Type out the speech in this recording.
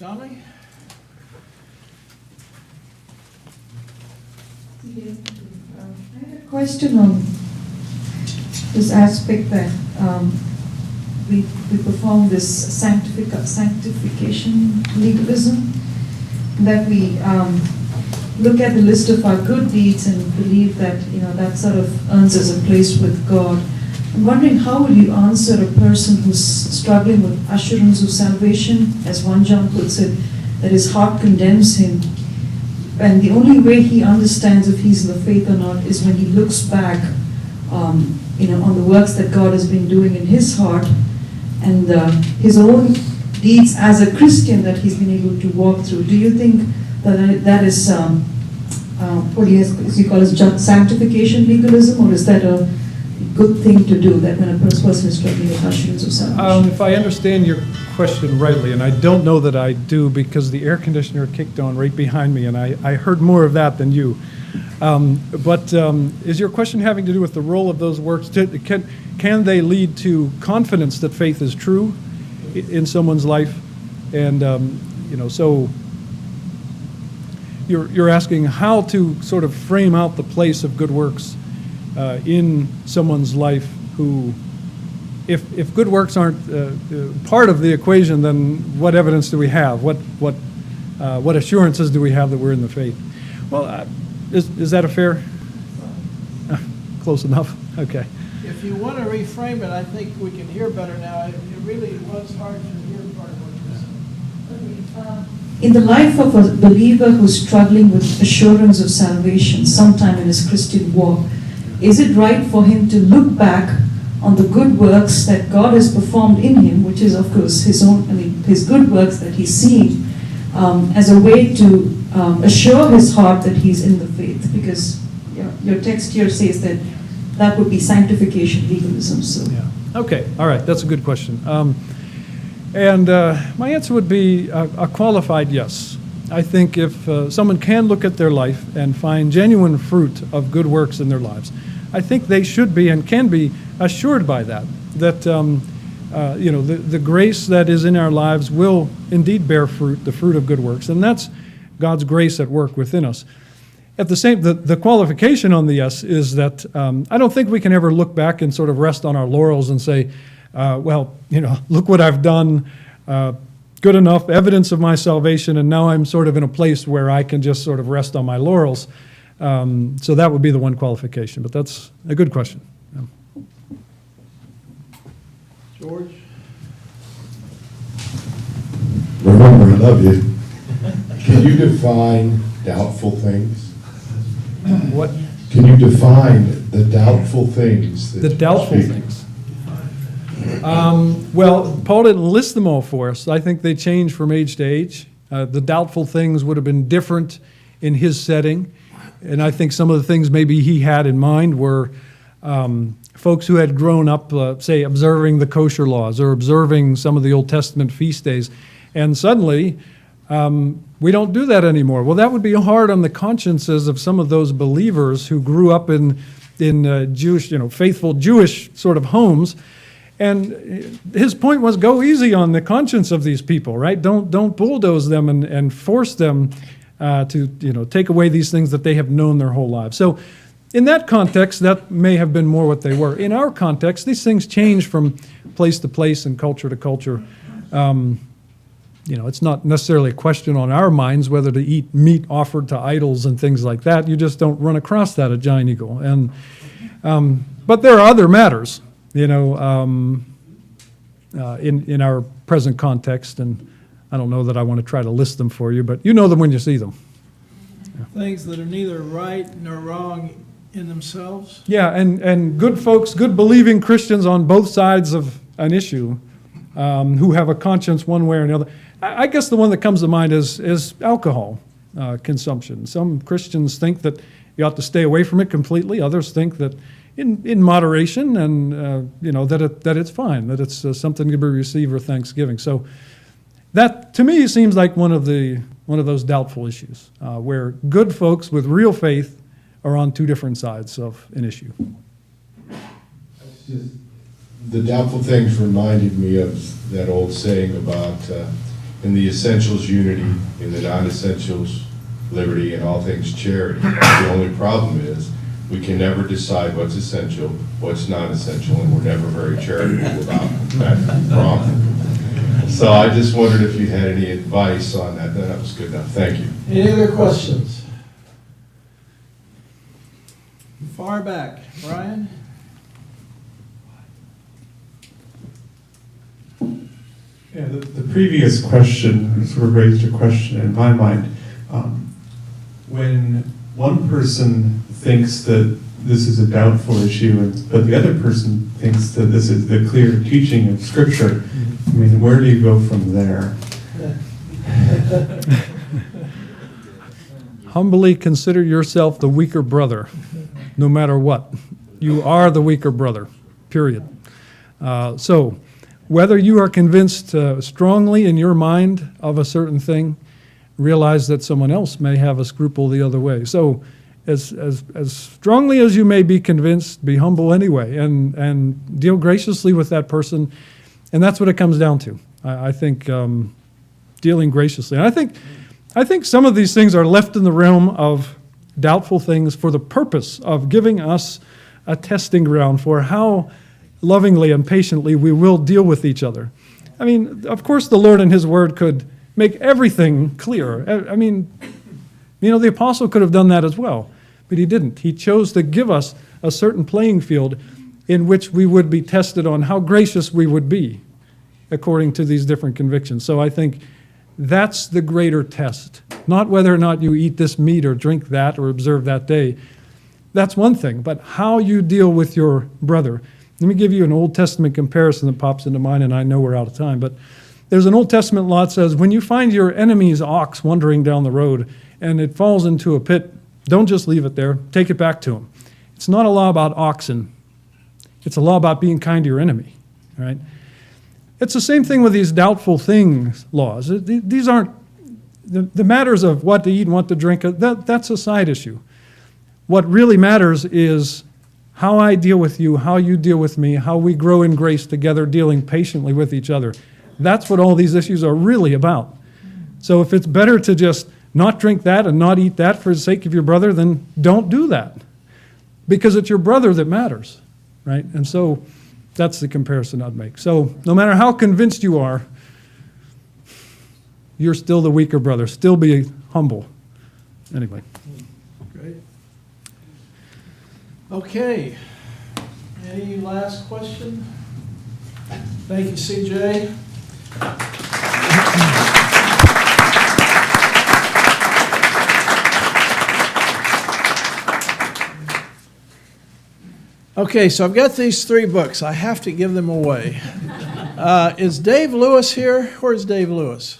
Shamli? I had a question on this aspect that we perform this sanctification legalism, that we look at the list of our good deeds and believe that that sort of earns us a place with God. I'm wondering, how will you answer a person who's struggling with assurance of salvation, as 1 John puts it, that his heart condemns him, and the only way he understands if he's in the faith or not is when he looks back, on the works that God has been doing in his heart, and his own deeds as a Christian that he's been able to walk through. Do you think that is what do you call it, sanctification legalism, or is that a good thing to do, that when a person is struggling with assurance of salvation? If I understand your question rightly, and I don't know that I do because the air conditioner kicked on right behind me, and I heard more of that than you. But is your question having to do with the role of those works? Can they lead to confidence that faith is true in someone's life? And so you're asking how to sort of frame out the place of good works in someone's life who, if good works aren't part of the equation, then what evidence do we have? What assurances do we have that we're in the faith? Well, is that a fair? Close enough. Okay. If you want to reframe it, I think we can hear better now. It really was hard to hear part of what you said. In the life of a believer who's struggling with assurance of salvation sometime in his Christian walk, is it right for him to look back on the good works that God has performed in him, which is, of course, his good works that he's seen, as a way to assure his heart that he's in the faith? Because your text here says that would be sanctification legalism. So. Yeah. Okay. All right. That's a good question. And my answer would be a qualified yes. I think if someone can look at their life and find genuine fruit of good works in their lives, I think they should be and can be assured by that the grace that is in our lives will indeed bear fruit, the fruit of good works, and that's God's grace at work within us. At the qualification on the yes is that I don't think we can ever look back and sort of rest on our laurels and say, look what I've done, good enough, evidence of my salvation, and now I'm sort of in a place where I can just sort of rest on my laurels. So that would be the one qualification, but that's a good question. Yeah. George? Remember, I love you. Can you define doubtful things? What? Can you define the doubtful things? The doubtful things. Well, Paul didn't list them all for us. I think they change from age to age. The doubtful things would have been different in his setting. And I think some of the things maybe he had in mind were folks who had grown up, say, observing the kosher laws or observing some of the Old Testament feast days. And suddenly, we don't do that anymore. Well, that would be hard on the consciences of some of those believers who grew up in Jewish, faithful Jewish sort of homes. And his point was, go easy on the conscience of these people, right? Don't bulldoze them and force them to take away these things that they have known their whole lives. So in that context, that may have been more what they were. In our context, these things change from place to place and culture to culture. It's not necessarily a question on our minds whether to eat meat offered to idols and things like that. You just don't run across that at Giant Eagle. And but there are other matters, in our present context, and I don't know that I want to try to list them for you, but you know them when you see them. Things that are neither right nor wrong in themselves. Yeah, and good folks, good believing Christians on both sides of an issue who have a conscience one way or another. I guess the one that comes to mind is alcohol consumption. Some Christians think that you ought to stay away from it completely. Others think that in moderation and that it's fine, that it's something to be received with thanksgiving. So that, to me, seems like one of those doubtful issues, where good folks with real faith are on two different sides of an issue. The doubtful things reminded me of that old saying about in the essentials unity, in the non-essentials liberty, and all things charity. The only problem is we can never decide what's essential, what's non-essential, and we're never very charitable about that problem. So I just wondered if you had any advice on that. That was good enough. Thank you. Any other questions? Far back, Brian? Yeah, the previous question sort of raised a question in my mind. When one person thinks that this is a doubtful issue, but the other person thinks that this is the clear teaching of Scripture, I mean, where do you go from there? Humbly consider yourself the weaker brother, no matter what. You are the weaker brother, period. So whether you are convinced strongly in your mind of a certain thing, realize that someone else may have a scruple the other way. So as strongly as you may be convinced, be humble anyway, and deal graciously with that person. And that's what it comes down to. I think dealing graciously. And I think some of these things are left in the realm of doubtful things for the purpose of giving us a testing ground for how lovingly and patiently we will deal with each other. I mean, of course, the Lord in His Word could make everything clear. I mean, the apostle could have done that as well, but he didn't. He chose to give us a certain playing field in which we would be tested on how gracious we would be according to these different convictions. So I think that's the greater test, not whether or not you eat this meat or drink that or observe that day. That's one thing, but how you deal with your brother. Let me give you an Old Testament comparison that pops into mind, and I know we're out of time, but there's an Old Testament law that says, when you find your enemy's ox wandering down the road and it falls into a pit, don't just leave it there, take it back to him. It's not a law about oxen. It's a law about being kind to your enemy, right? It's the same thing with these doubtful things laws. These aren't, the matters of what to eat and what to drink, that's a side issue. What really matters is how I deal with you, how you deal with me, how we grow in grace together, dealing patiently with each other. That's what all these issues are really about. So if it's better to just not drink that and not eat that for the sake of your brother, then don't do that. Because it's your brother that matters, right? And so that's the comparison I'd make. So no matter how convinced you are, you're still the weaker brother. Still be humble. Anyway. Great. Okay. Any last question? Thank you, CJ. Okay, so I've got these 3 books. I have to give them away. Is Dave Lewis here? Where's Dave Lewis?